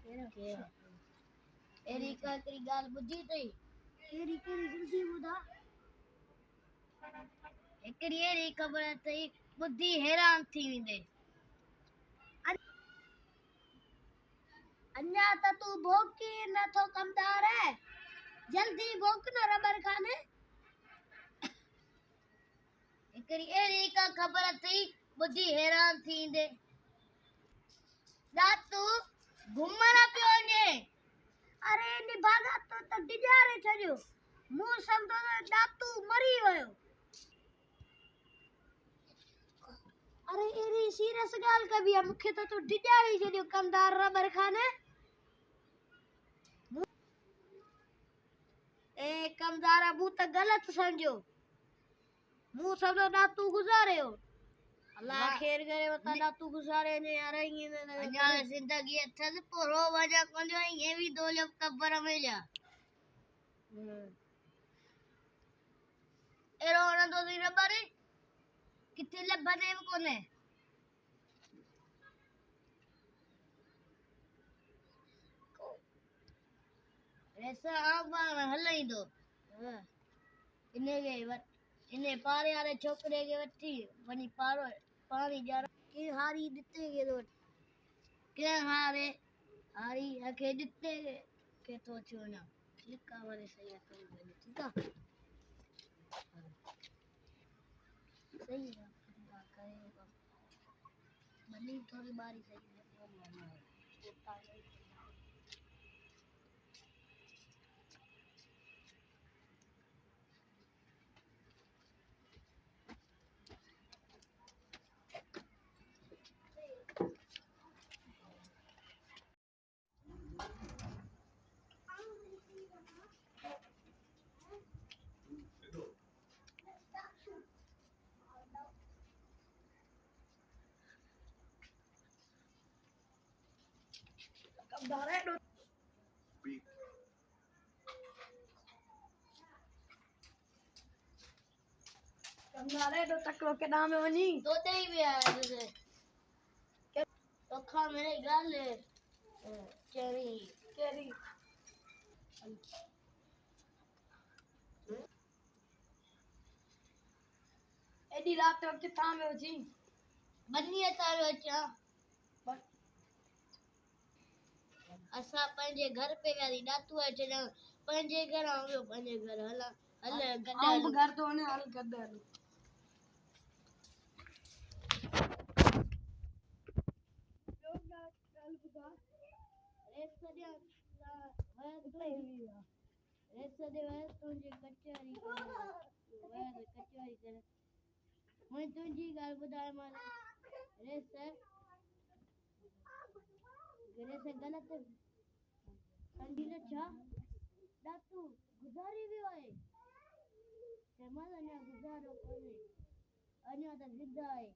एरी का करी गाल बुझी तई एरी जल्दी बुधा एकरी एरी खबर तई बुद्धि हैरान थी विंदे अन्या त तू भोकी न थो कमदार है जल्दी भोक न रबर खाने एकरी एरी का खबर थी बुद्धि हैरान थी विंदे दातू घुमण पियो ने अरे नी भागा तो डिजारे छजो मु समझो दातू मरी वयो अरे एरी सीरियस गाल कभी है मुखे तो डिजारे छजो कमदार रबर खाने ए कमदार अबू त गलत समझो मु समझो दातू गुजारे हो अल्लाह खैर करे बता दातू गुजारे ने यार ये अन्या जिंदगी अच्छा से पोरो वजह कोन जो ये भी दो जब कब्र में जा एरो ना दो दिन रबर किथे लबने कोने ऐसा आबान हलई दो इने पारे वाले छोकरे के वठी वनी पारो पानी जा की हारी दिते के दो के हारी अके दिते के तो छोना लिखा वाले सही है ठीक है सही है करेगा बनी थोड़ी बारी सही है कमदारे दो तकलो के नाम में वनी तो दे ही भी आया तुझे तो खा मेरे गाल केरी एडी रात तो किथा में होची बन्नी तारो अच्छा असा पंजे घर पे वाली दातू है चला पंजे घर आओ पंजे घर हला हले गड्ढा हम घर तो ने हल गड्ढा तुझे कचहरी कर मैं तुझी गाल बुधाए मारे से गलत कंडी ने छा दातू गुजारी भी होए जमाल अन्या गुजारो कोने अन्या त जिंदा है